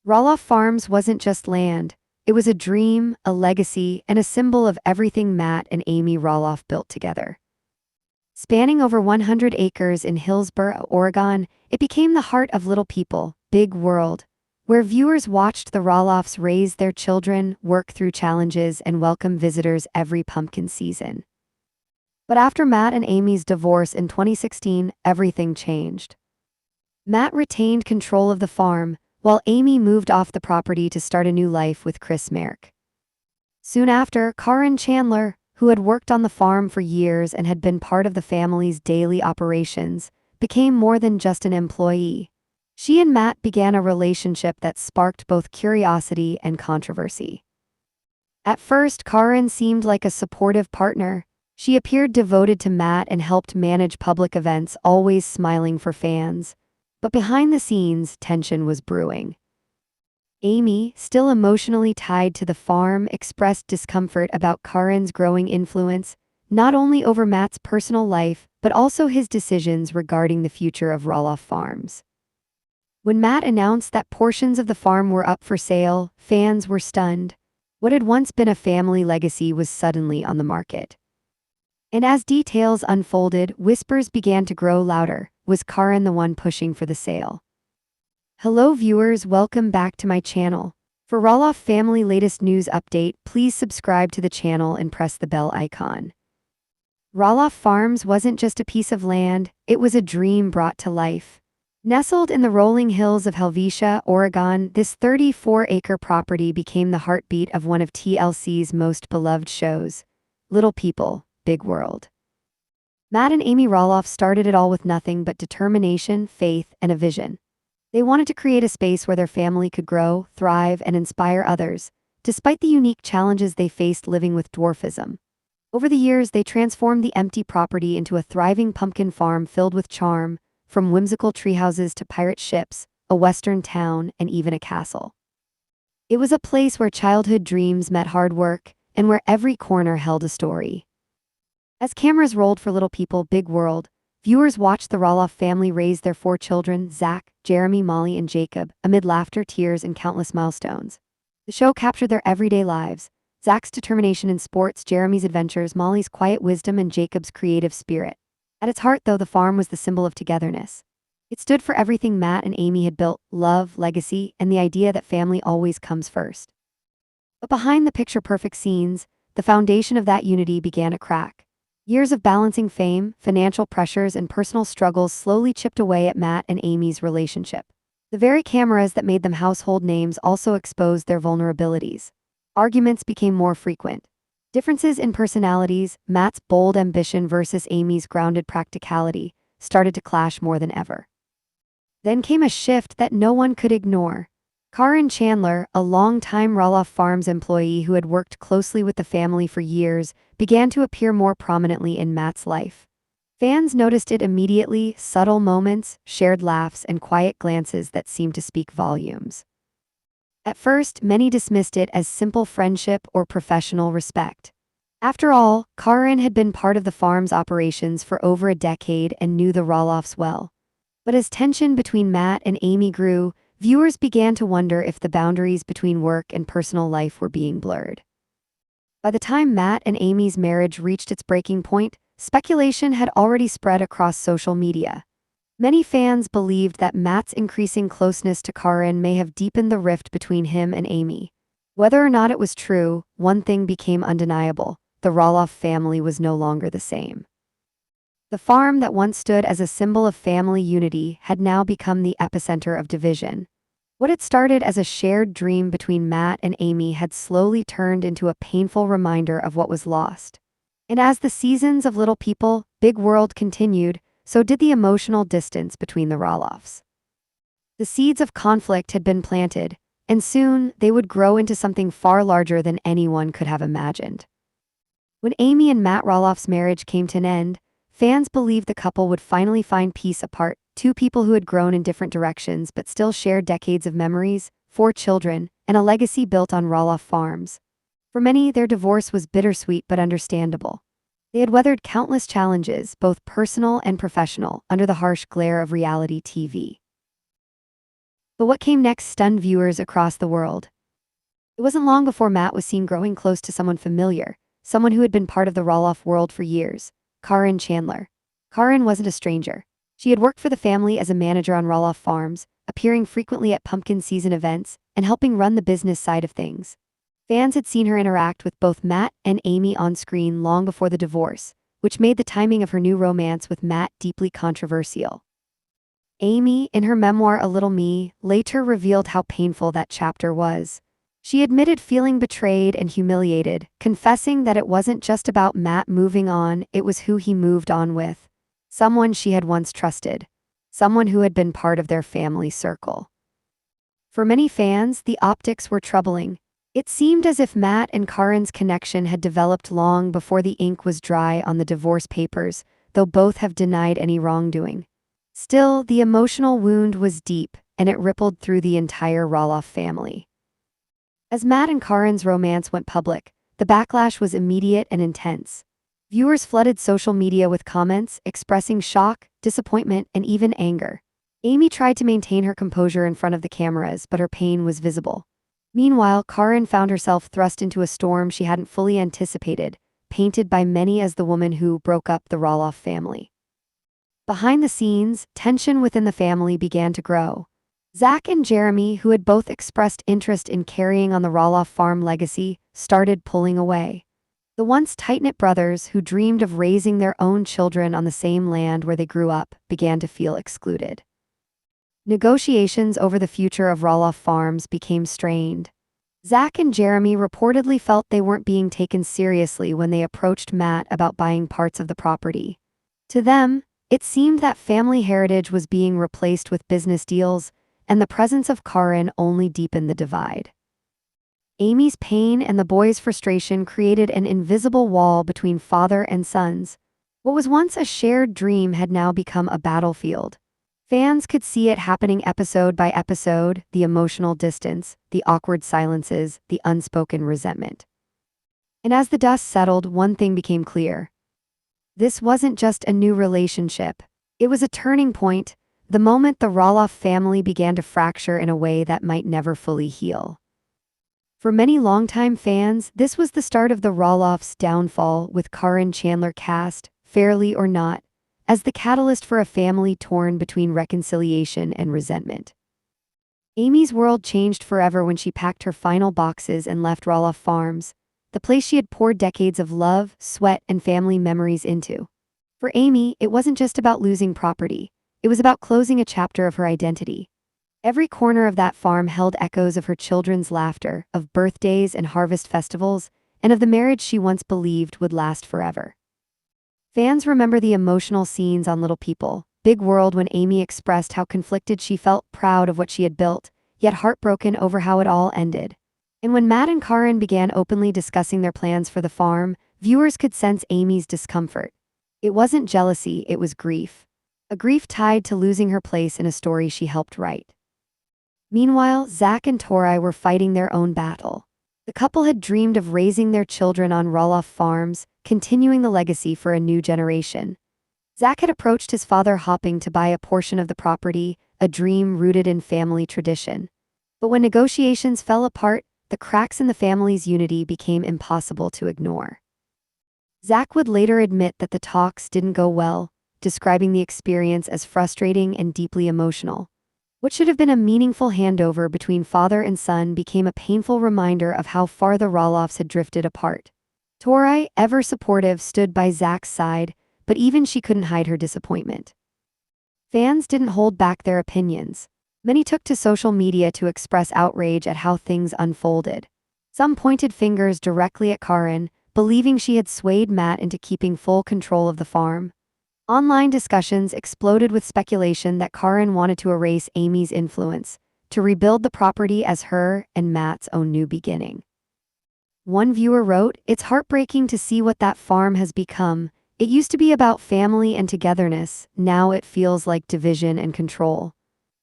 Roloff Farms wasn't just land, it was a dream, a legacy, and a symbol of everything Matt and Amy Roloff built together. Spanning over 100 acres in Hillsboro, Oregon, it became the heart of Little People, Big World, where viewers watched the Roloffs raise their children, work through challenges, and welcome visitors every pumpkin season. But after Matt and Amy's divorce in 2016, everything changed. Matt retained control of the farm, while Amy moved off the property to start a new life with Chris Merrick. Soon after, Karyn Chandler, who had worked on the farm for years and had been part of the family's daily operations, became more than just an employee. She and Matt began a relationship that sparked both curiosity and controversy. At first, Karyn seemed like a supportive partner. She appeared devoted to Matt and helped manage public events, always smiling for fans. But behind the scenes, tension was brewing. Amy, still emotionally tied to the farm, expressed discomfort about Karyn's growing influence, not only over Matt's personal life, but also his decisions regarding the future of Roloff Farms. When Matt announced that portions of the farm were up for sale, fans were stunned. What had once been a family legacy was suddenly on the market. And as details unfolded, whispers began to grow louder. Was Karyn the one pushing for the sale? Hello viewers, welcome back to my channel. For Roloff family latest news update, please subscribe to the channel and press the bell icon. Roloff Farms wasn't just a piece of land, it was a dream brought to life. Nestled in the rolling hills of Helvetia, Oregon, this 34-acre property became the heartbeat of one of TLC's most beloved shows, Little People, Big World. Matt and Amy Roloff started it all with nothing but determination, faith, and a vision. They wanted to create a space where their family could grow, thrive, and inspire others, despite the unique challenges they faced living with dwarfism. Over the years, they transformed the empty property into a thriving pumpkin farm filled with charm, from whimsical treehouses to pirate ships, a western town, and even a castle. It was a place where childhood dreams met hard work, and where every corner held a story. As cameras rolled for Little People, Big World, viewers watched the Roloff family raise their 4 children, Zach, Jeremy, Molly, and Jacob, amid laughter, tears, and countless milestones. The show captured their everyday lives, Zach's determination in sports, Jeremy's adventures, Molly's quiet wisdom, and Jacob's creative spirit. At its heart, though, the farm was the symbol of togetherness. It stood for everything Matt and Amy had built: love, legacy, and the idea that family always comes first. But behind the picture-perfect scenes, the foundation of that unity began to crack. Years of balancing fame, financial pressures, and personal struggles slowly chipped away at Matt and Amy's relationship. The very cameras that made them household names also exposed their vulnerabilities. Arguments became more frequent. Differences in personalities, Matt's bold ambition versus Amy's grounded practicality, started to clash more than ever. Then came a shift that no one could ignore. Caryn Chandler, a longtime Roloff Farms employee who had worked closely with the family for years, began to appear more prominently in Matt's life. Fans noticed it immediately: subtle moments, shared laughs, and quiet glances that seemed to speak volumes. At first, many dismissed it as simple friendship or professional respect. After all, Karyn had been part of the farm's operations for over a decade and knew the Roloffs well. But as tension between Matt and Amy grew, viewers began to wonder if the boundaries between work and personal life were being blurred. By the time Matt and Amy's marriage reached its breaking point, speculation had already spread across social media. Many fans believed that Matt's increasing closeness to Karyn may have deepened the rift between him and Amy. Whether or not it was true, one thing became undeniable: the Roloff family was no longer the same. The farm that once stood as a symbol of family unity had now become the epicenter of division. What had started as a shared dream between Matt and Amy had slowly turned into a painful reminder of what was lost. And as the seasons of Little People, Big World continued, so did the emotional distance between the Roloffs. The seeds of conflict had been planted, and soon they would grow into something far larger than anyone could have imagined. When Amy and Matt Roloff's marriage came to an end, fans believed the couple would finally find peace apart: 2 people who had grown in different directions but still shared decades of memories, 4 children, and a legacy built on Roloff Farms. For many, their divorce was bittersweet but understandable. They had weathered countless challenges, both personal and professional, under the harsh glare of reality TV. But what came next stunned viewers across the world. It wasn't long before Matt was seen growing close to someone familiar, someone who had been part of the Roloff world for years, Caryn Chandler. Caryn wasn't a stranger. She had worked for the family as a manager on Roloff Farms, appearing frequently at pumpkin season events and helping run the business side of things. Fans had seen her interact with both Matt and Amy on screen long before the divorce, which made the timing of her new romance with Matt deeply controversial. Amy, in her memoir A Little Me, later revealed how painful that chapter was. She admitted feeling betrayed and humiliated, confessing that it wasn't just about Matt moving on, it was who he moved on with. Someone she had once trusted. Someone who had been part of their family circle. For many fans, the optics were troubling. It seemed as if Matt and Caryn's connection had developed long before the ink was dry on the divorce papers, though both have denied any wrongdoing. Still, the emotional wound was deep, and it rippled through the entire Roloff family. As Matt and Caryn's romance went public, the backlash was immediate and intense. Viewers flooded social media with comments expressing shock, disappointment, and even anger. Amy tried to maintain her composure in front of the cameras, but her pain was visible. Meanwhile, Caryn found herself thrust into a storm she hadn't fully anticipated, painted by many as the woman who broke up the Roloff family. Behind the scenes, tension within the family began to grow. Zach and Jeremy, who had both expressed interest in carrying on the Roloff farm legacy, started pulling away. The once tight-knit brothers who dreamed of raising their own children on the same land where they grew up began to feel excluded. Negotiations over the future of Roloff Farms became strained. Zach and Jeremy reportedly felt they weren't being taken seriously when they approached Matt about buying parts of the property. To them, it seemed that family heritage was being replaced with business deals, and the presence of Caryn only deepened the divide. Amy's pain and the boys' frustration created an invisible wall between father and sons. What was once a shared dream had now become a battlefield. Fans could see it happening episode by episode, the emotional distance, the awkward silences, the unspoken resentment. And as the dust settled, one thing became clear. This wasn't just a new relationship. It was a turning point, the moment the Roloff family began to fracture in a way that might never fully heal. For many longtime fans, this was the start of the Roloff's downfall, with Karyn Chandler cast, fairly or not, as the catalyst for a family torn between reconciliation and resentment. Amy's world changed forever when she packed her final boxes and left Roloff Farms, the place she had poured decades of love, sweat, and family memories into. For Amy, it wasn't just about losing property. It was about closing a chapter of her identity. Every corner of that farm held echoes of her children's laughter, of birthdays and harvest festivals, and of the marriage she once believed would last forever. Fans remember the emotional scenes on Little People, Big World, when Amy expressed how conflicted she felt, proud of what she had built, yet heartbroken over how it all ended. And when Matt and Caryn began openly discussing their plans for the farm, viewers could sense Amy's discomfort. It wasn't jealousy, it was grief. A grief tied to losing her place in a story she helped write. Meanwhile, Zach and Tori were fighting their own battle. The couple had dreamed of raising their children on Roloff Farms, continuing the legacy for a new generation. Zach had approached his father hoping to buy a portion of the property, a dream rooted in family tradition. But when negotiations fell apart, the cracks in the family's unity became impossible to ignore. Zach would later admit that the talks didn't go well, describing the experience as frustrating and deeply emotional. What should have been a meaningful handover between father and son became a painful reminder of how far the Roloffs had drifted apart. Tori, ever supportive, stood by Zach's side, but even she couldn't hide her disappointment. Fans didn't hold back their opinions. Many took to social media to express outrage at how things unfolded. Some pointed fingers directly at Caryn, believing she had swayed Matt into keeping full control of the farm. Online discussions exploded with speculation that Caryn wanted to erase Amy's influence, to rebuild the property as her and Matt's own new beginning. One viewer wrote, "It's heartbreaking to see what that farm has become. It used to be about family and togetherness, now it feels like division and control."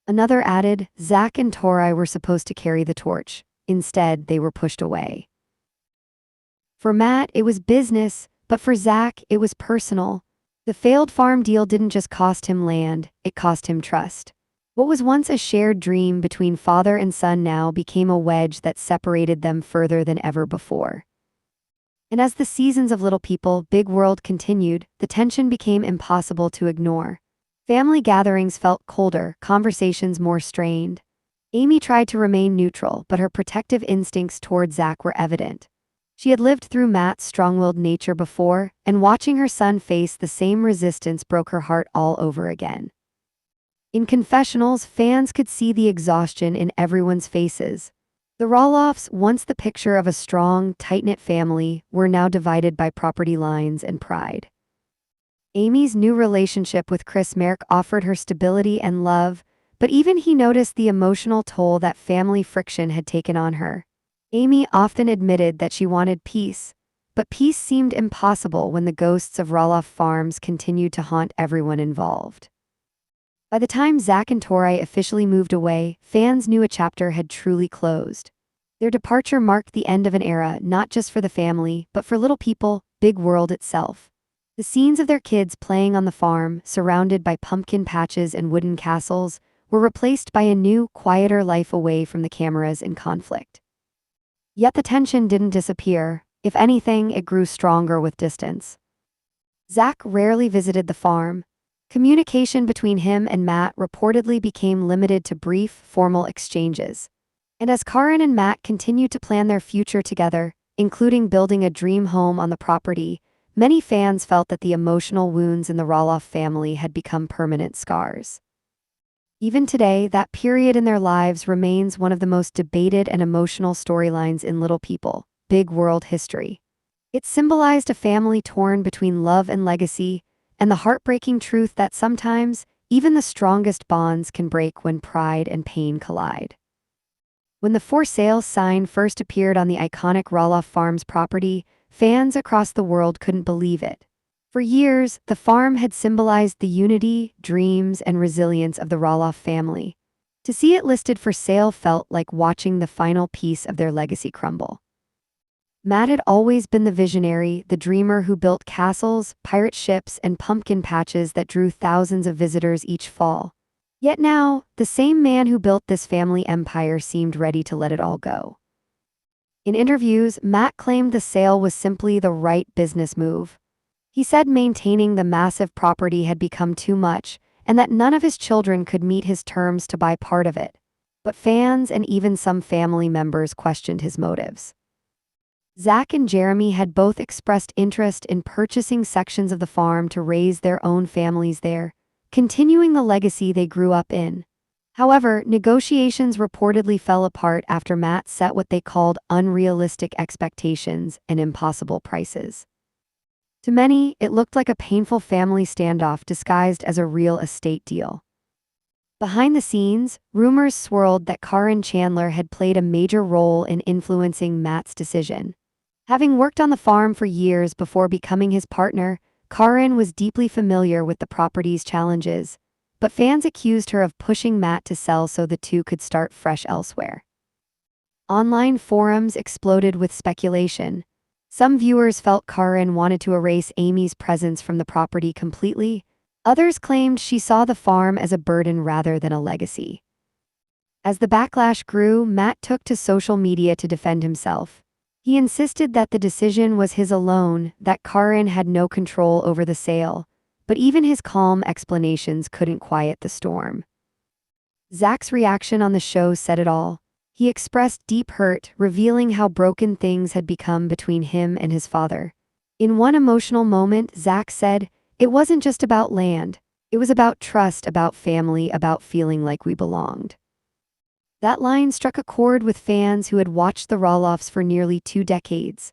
Another added, "Zach and Tori were supposed to carry the torch. Instead, they were pushed away." For Matt, it was business, but for Zach, it was personal. The failed farm deal didn't just cost him land, it cost him trust. What was once a shared dream between father and son now became a wedge that separated them further than ever before. And as the seasons of Little People, Big World continued, the tension became impossible to ignore. Family gatherings felt colder, conversations more strained. Amy tried to remain neutral, but her protective instincts toward Zach were evident. She had lived through Matt's strong-willed nature before, and watching her son face the same resistance broke her heart all over again. In confessionals, fans could see the exhaustion in everyone's faces. The Roloffs, once the picture of a strong, tight-knit family, were now divided by property lines and pride. Amy's new relationship with Chris Merrick offered her stability and love, but even he noticed the emotional toll that family friction had taken on her. Amy often admitted that she wanted peace, but peace seemed impossible when the ghosts of Roloff Farms continued to haunt everyone involved. By the time Zach and Tori officially moved away, fans knew a chapter had truly closed. Their departure marked the end of an era not just for the family, but for Little People, Big World itself. The scenes of their kids playing on the farm, surrounded by pumpkin patches and wooden castles, were replaced by a new, quieter life away from the cameras and conflict. Yet the tension didn't disappear. If anything, it grew stronger with distance. Zach rarely visited the farm. Communication between him and Matt reportedly became limited to brief, formal exchanges. And as Karyn and Matt continued to plan their future together, including building a dream home on the property, many fans felt that the emotional wounds in the Roloff family had become permanent scars. Even today, that period in their lives remains one of the most debated and emotional storylines in Little People, Big World history. It symbolized a family torn between love and legacy, and the heartbreaking truth that sometimes, even the strongest bonds can break when pride and pain collide. When the for sale sign first appeared on the iconic Roloff Farms property, fans across the world couldn't believe it. For years, the farm had symbolized the unity, dreams, and resilience of the Roloff family. To see it listed for sale felt like watching the final piece of their legacy crumble. Matt had always been the visionary, the dreamer who built castles, pirate ships, and pumpkin patches that drew thousands of visitors each fall. Yet now, the same man who built this family empire seemed ready to let it all go. In interviews, Matt claimed the sale was simply the right business move. He said maintaining the massive property had become too much, and that none of his children could meet his terms to buy part of it. But fans and even some family members questioned his motives. Zach and Jeremy had both expressed interest in purchasing sections of the farm to raise their own families there, continuing the legacy they grew up in. However, negotiations reportedly fell apart after Matt set what they called unrealistic expectations and impossible prices. To many, it looked like a painful family standoff disguised as a real estate deal. Behind the scenes, rumors swirled that Karyn Chandler had played a major role in influencing Matt's decision. Having worked on the farm for years before becoming his partner, Karyn was deeply familiar with the property's challenges, but fans accused her of pushing Matt to sell so the two could start fresh elsewhere. Online forums exploded with speculation. Some viewers felt Karyn wanted to erase Amy's presence from the property completely. Others claimed she saw the farm as a burden rather than a legacy. As the backlash grew, Matt took to social media to defend himself. He insisted that the decision was his alone, that Karyn had no control over the sale, but even his calm explanations couldn't quiet the storm. Zach's reaction on the show said it all. He expressed deep hurt, revealing how broken things had become between him and his father. In one emotional moment, Zach said, "It wasn't just about land. It was about trust, about family, about feeling like we belonged." That line struck a chord with fans who had watched the Roloffs for nearly 2 decades.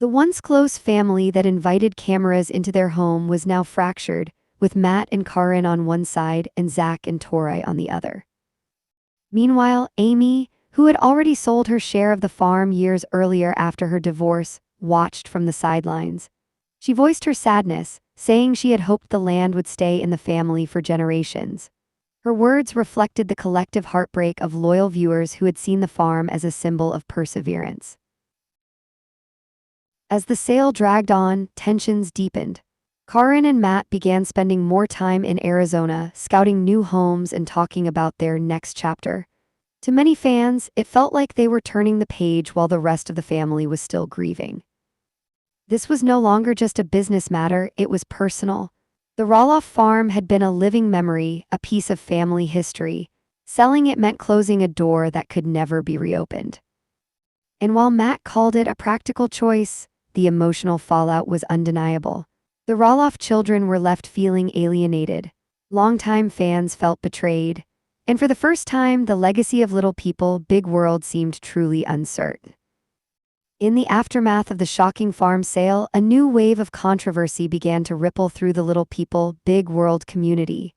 The once close family that invited cameras into their home was now fractured, with Matt and Karyn on one side and Zach and Tori on the other. Meanwhile, Amy, who had already sold her share of the farm years earlier after her divorce, watched from the sidelines. She voiced her sadness, saying she had hoped the land would stay in the family for generations. Her words reflected the collective heartbreak of loyal viewers who had seen the farm as a symbol of perseverance. As the sale dragged on, tensions deepened. Karyn and Matt began spending more time in Arizona, scouting new homes and talking about their next chapter. To many fans, it felt like they were turning the page while the rest of the family was still grieving. This was no longer just a business matter, it was personal. The Roloff farm had been a living memory, a piece of family history. Selling it meant closing a door that could never be reopened. And while Matt called it a practical choice, the emotional fallout was undeniable. The Roloff children were left feeling alienated. Longtime fans felt betrayed. And for the first time, the legacy of Little People, Big World seemed truly uncertain. In the aftermath of the shocking farm sale, a new wave of controversy began to ripple through the Little People, Big World community.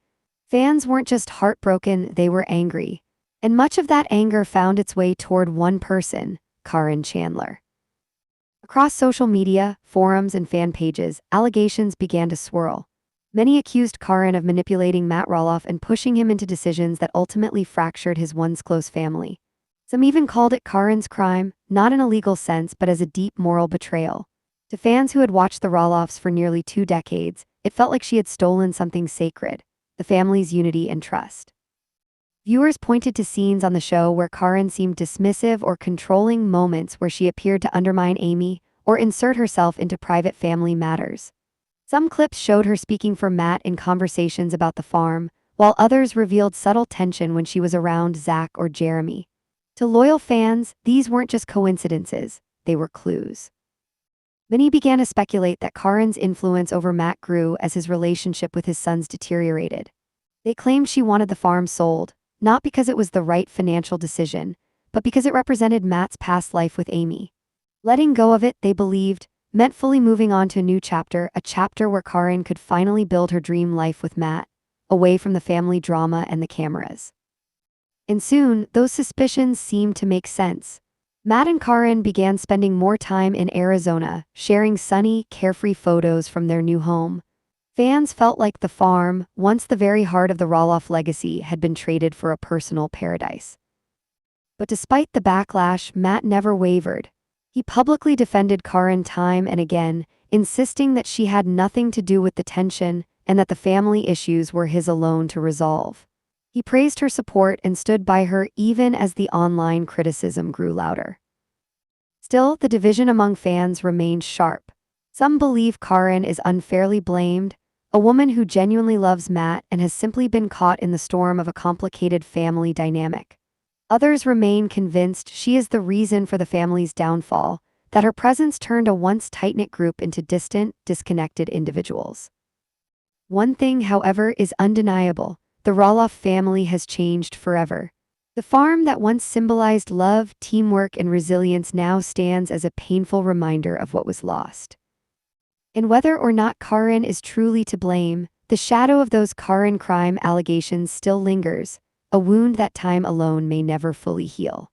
Fans weren't just heartbroken, they were angry. And much of that anger found its way toward one person, Karyn Chandler. Across social media, forums, and fan pages, allegations began to swirl. Many accused Karyn of manipulating Matt Roloff and pushing him into decisions that ultimately fractured his once close family. Some even called it Karyn's crime, not in a legal sense but as a deep moral betrayal. To fans who had watched the Roloffs for nearly 2 decades, it felt like she had stolen something sacred, the family's unity and trust. Viewers pointed to scenes on the show where Karyn seemed dismissive or controlling, moments where she appeared to undermine Amy or insert herself into private family matters. Some clips showed her speaking for Matt in conversations about the farm, while others revealed subtle tension when she was around Zach or Jeremy. To loyal fans, these weren't just coincidences, they were clues. Many began to speculate that Karyn's influence over Matt grew as his relationship with his sons deteriorated. They claimed she wanted the farm sold, not because it was the right financial decision, but because it represented Matt's past life with Amy. Letting go of it, they believed, meant fully moving on to a new chapter, a chapter where Karyn could finally build her dream life with Matt, away from the family drama and the cameras. And soon, those suspicions seemed to make sense. Matt and Karyn began spending more time in Arizona, sharing sunny, carefree photos from their new home. Fans felt like the farm, once the very heart of the Roloff legacy, had been traded for a personal paradise. But despite the backlash, Matt never wavered. He publicly defended Karyn time and again, insisting that she had nothing to do with the tension and that the family issues were his alone to resolve. He praised her support and stood by her even as the online criticism grew louder. Still, the division among fans remained sharp. Some believe Karyn is unfairly blamed, a woman who genuinely loves Matt and has simply been caught in the storm of a complicated family dynamic. Others remain convinced she is the reason for the family's downfall, that her presence turned a once tight-knit group into distant, disconnected individuals. One thing, however, is undeniable. The Roloff family has changed forever. The farm that once symbolized love, teamwork, and resilience now stands as a painful reminder of what was lost. And whether or not Karyn is truly to blame, the shadow of those Karyn crime allegations still lingers, a wound that time alone may never fully heal.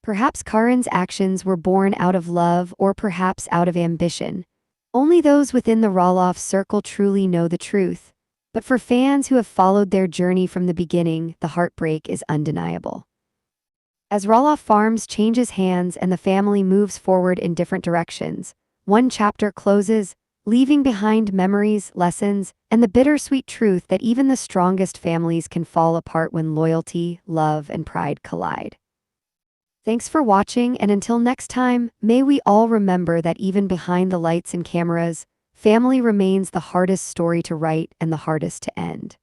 Perhaps Karyn's actions were born out of love or perhaps out of ambition. Only those within the Roloff circle truly know the truth. But for fans who have followed their journey from the beginning, the heartbreak is undeniable. As Roloff Farms changes hands and the family moves forward in different directions, one chapter closes, leaving behind memories, lessons, and the bittersweet truth that even the strongest families can fall apart when loyalty, love, and pride collide. Thanks for watching, and until next time, may we all remember that even behind the lights and cameras, family remains the hardest story to write and the hardest to end.